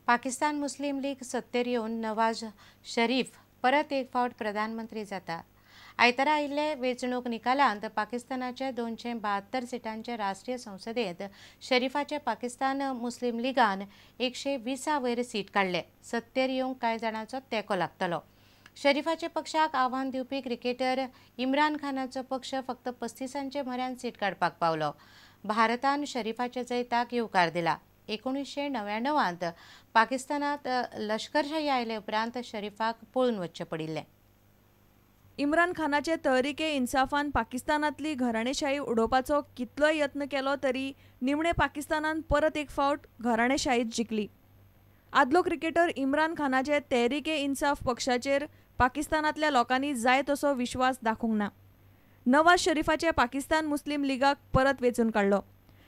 पाकिस्तान मुस्लिम league सत्तेर येवन नवाज शरीफ परत एक फावट प्रधानमंत्री जाता। आयतारा आयिल्ले वेंचणूक निकालांत पाकिस्तानाचे 272 सिटांचे राष्ट्रीय संसदेंत शरीफाचे पाकिस्तान मुस्लिम लीगान 120 वयर सीट काडले। सत्तेर येवंक कांय जाणांचो तेंको लागतलो। शरीफाचे पक्षाक आव्हान दिवपी क्रिकेटर इम्रान खानाचो पक्ष फक्त 35 म्हऱ्यान सीट काडपाक पावलो। भारतान शरीफाच्या जैताक येवकार दिला। 1999 पाकिस्तानात लष्करशाही आयले उपरांत शरीफाक पळून वचचें पडिल्लें। इम्रान खानाचे तहरीके इन्साफान पाकिस्तानांतली घराणेशाही उडोवपाचो कितलोय यत्न केलो तरी निमणे पाकिस्तानान परत एक फावट घराणेशाहीच जिखली। आदलो क्रिकेटर इम्रान खानाचे तहरीके इन्साफ पक्षाचेर पाकिस्तानांतल्या लोकांनी जाय तसो विश्वास दाखोवंक ना। नवाज शरीफाचे पाकिस्तान मुस्लिम लीगाक परत वेंचून काडलो।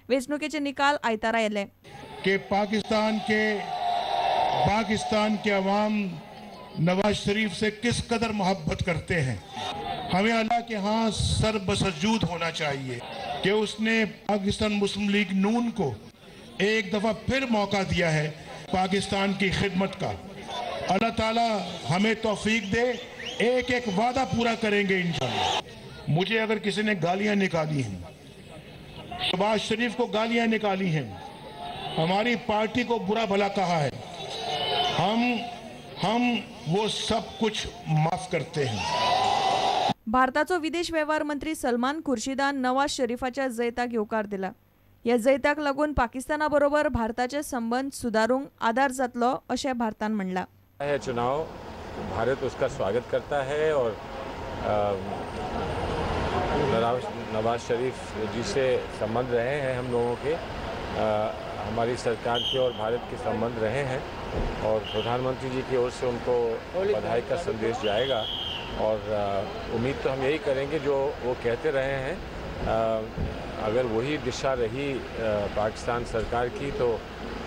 वेंचणुकेचे निकाल आयतारा येले कि पाकिस्तान के अवाम नवाज शरीफ से किस कदर मोहब्बत करते हैं। हमें अल्लाह के यहाँ सर बसजूद होना चाहिए कि उसने पाकिस्तान मुस्लिम लीग नून को एक दफ़ा फिर मौका दिया है पाकिस्तान की खिदमत का। अल्लाह ताला हमें तौफीक दे, एक एक वादा पूरा करेंगे इंशाअल्लाह। मुझे अगर किसी ने गालियां निकाली हैं, शहबाज शरीफ को गालियां निकाली हैं, हमारी पार्टी को बुरा भला कहा है, हम वो सब कुछ माफ करते हैं। भारताचो विदेश वेव्हार मंत्री सलमान खुर्शिदान नवाज शरीफाच्या जैताक येवकार दिला। ह्या जैताक लागून पाकिस्ताना बरोबर भारताचे संबंध सुधारूंक आधार जातलो अशें भारतान म्हणला। यह चुनाव भारत उसका स्वागत करता है और नवाज शरीफ जी से संबंध रहे हैं हम लोगों के, हमारी सरकार के और भारत के संबंध रहे हैं और प्रधानमंत्री जी की ओर से उनको बधाई का संदेश जाएगा। और उम्मीद तो हम यही करेंगे जो वो कहते रहे हैं, अगर वही दिशा रही पाकिस्तान सरकार की तो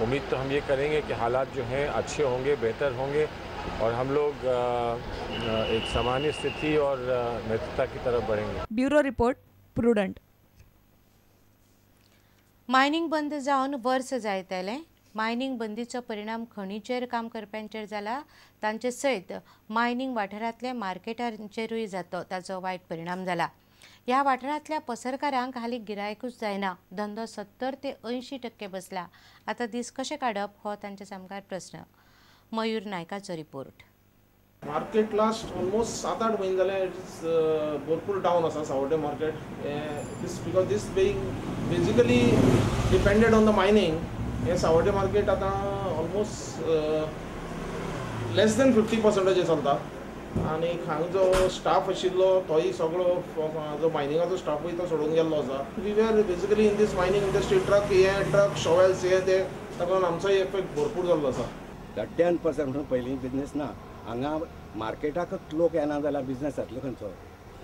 उम्मीद तो हम ये करेंगे कि हालात जो हैं अच्छे होंगे, बेहतर होंगे और हम लोग एक सामान्य स्थिति और मित्रता की तरफ बढ़ेंगे। Bureau report, prudent. मायनिंग बंद जावन वर्स जायतलें। मायनिंग बंदीचो परिणाम खणीचेर काम करप्यांचेर जाला, तांचे सयत मायनिंग वाठारांतल्या मार्केटांचेरूय जातो ताचो वायट परिणाम जाला। ह्या वाठारांतल्या पसरकारांक हालीं गिरायकूच जायना। धंदो 70 ते 80% बसला। आतां दीस कशे काडप हो तांचे सामकार प्रस्न। मयूर नायकाचो रिपोर्ट। मार्केट लास्ट ऑलमोस्ट 7-8 महिने जाले इट्स भरपूर डावन आसा सावड्डे market. This because this being basically depended on the mining. हे सावड्डे मार्केट आतां ऑलमोस्ट लेस दॅन 50% चलता आनी हांगा जो स्टाफ आशिल्लो तोय सगळो जो मायनिंगाचो स्टाफूय तो सोडून गेल्लो आसा। We were basically in this mining industry truck shovels हे ते ताका आमचोय इफेक्ट भरपूर जाल्लो आसा। 10% म्हणून पयलीं बिजनेस ना हांगा मार्केटाकच लोक येना जाल्यार बिजनेस जातलो खंयचो।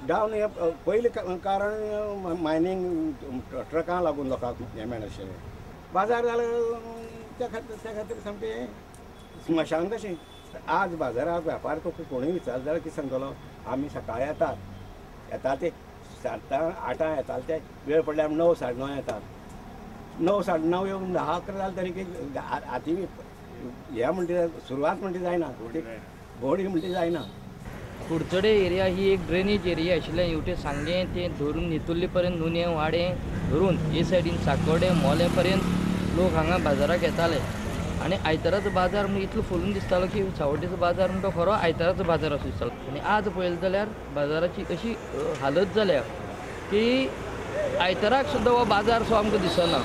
डावन हे पयलीं कारण मायनिंग ट्रकां लागून लोकांक हें मेळनाशिल्लें। बाजार जालो त्या खातीर सामकें स्मशान कशें। आज बाजाराक वेपार तुका कोणूय विचारलो जाल्यार कितें सांगतलो, आमी सकाळीं येतात ते 7-8 येताले ते वेळ पडल्यार 9, 9:30 येतात। 9, 9:30 येवन 10-11 जाले तरी आती हे म्हणटे सुरवात म्हणटी जायना, घोडी म्हणटी जायना। कुडचडे एरिया ही एक ड्रेनेज एरिया आशिल्लें। हेवटेन सांगे ते धरून नेतुर्ली पर्यंत नुने वाडे धरून हे सायडीन साकोडे मोले पर्यंत लोक हांगा बाजाराक येताले आनी आयताराचो बाजार म्हणजे इतलो फुलून दिसतालो की सावड्डेचो बाजार म्हणटा खरो आयताराचो बाजार असो दिसतालो। आनी आज पळयलें जाल्यार बाजाराची अशी हालत जाल्या की आयताराक सुद्दां हो बाजार सो आमकां दिसना।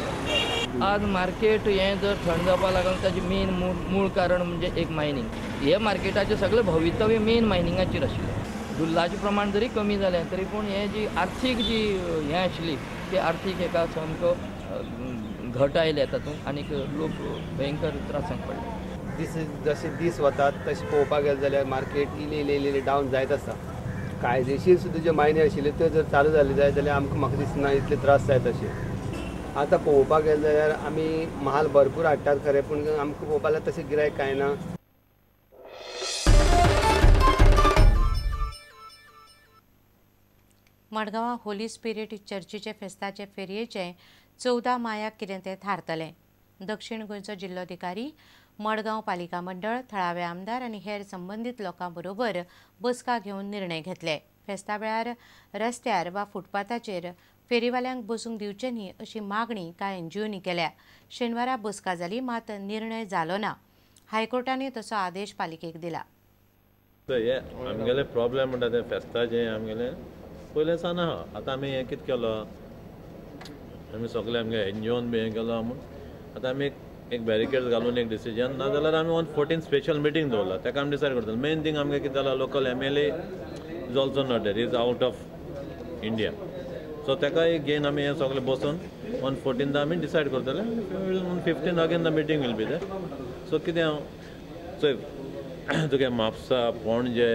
आज मार्केट हें जर थंड जावपाक लागून ताजें मेन मूळ कारण म्हणजे एक मायनिंग। हे मार्केटाचें सगळें भवितव्य मेन मायनिंगाचेर आशिल्लें। दुल्लाचें प्रमाण जरी कमी जालें तरी पूण हें जी आर्थीक जी हें आशिल्ली ती आर्थीक हेका सामको घट आयल्या तातूंत आनीक लोक भयंकर त्रासांक पडले। जशे दीस वतात तशें पळोवपाक गेले जाल्यार मार्केट इल्ली डावन जायत आसा। कायदेशीर सुद्दां जे मायनी आशिल्ले त्यो जर चालू जाले जायत जाल्यार आमकां म्हाका दिसना इतले त्रास जायत अशें। आतां पळोवपाक गेले जाल्यार आमी म्हाल भरपूर हाडटात खरें पूण आमकां पळोवपाक जाल्यार तशें गिरायक कांय ना। मडगांवां होली स्पिरीट चर्चीचे फेस्ताचे फेरयेचें 14 मायाक कितें तें थारतलें। दक्षिण गोंयचो जिल्लोधिकारी मडगांव पालिका मंडळ, थळावे आमदार आनी हेर संबंधित लोकां बरोबर बसका घेवन निर्णय घेतले. फेस्ता वेळार रस्त्यार वा फुटपाथाचेर फेरीवाल्यांक बसूंक दिवचे न्ही अशी मागणी कांय एनजीओनी केल्या. शेनवारा बसका जाली, मात निर्णय जालो ना. हायकोर्टाने तसो आदेश पालिकेक दिला. आमगेले प्रॉब्लेम म्हणटा ते फेस्ताचे आमगेले पयले सान आहा. आतां आमी हें कितें केलो, आमी सगळे आमगे एनजीओन बी हें केलो म्हूण आतां आमी एक बॅरिकेड्स घालून एक डिसिजन ना जाल्यार आमी 114 स्पेशल मिटींग दवरला. ताका आमी डिसायड करतले. मेन थींग आमगे कितें जाला, local MLA is also not there, is out of India. So ताका एक घेवन आमी हें सगळें बसून 114 आमी डिसायड करतले. 15 again the meeting will be there. So कितें सो तुगे म्हापसा, पणजे,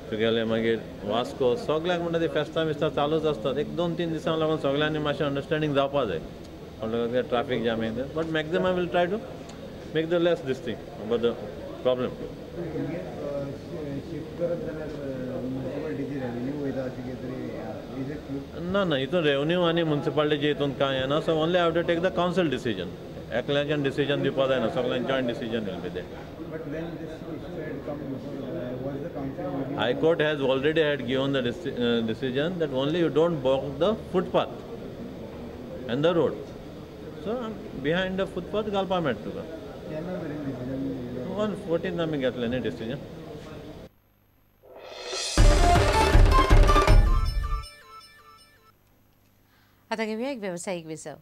तुगेले मागीर वास्को सगळ्याक म्हणटा ती फेस्तां बिस्तां चालूच आसतात. एक 2-3 दिसांक लागून सगळ्यांनी मातशें अंडरस्टँडींग जावपा जाय. म्हणटकीर ट्रॅफिक जाम येता. But maximum will try to make the less this thing but the problem. ना ना, हितून रेवन्यू आनी म्युनिसिपालिटीचे हितून कांय येना. So only have to take the council decision. एकल्याच्यान डिसिजन दिवपा जायना, सगळ्यांनी joint decision will be there. High Court has already given the decision that only you don't block the footpath and the road. So behind the footpath galpa met tuka. 114 आमी घेतले न्ही decision. आता घेऊया एक व्यावसायिक विसव.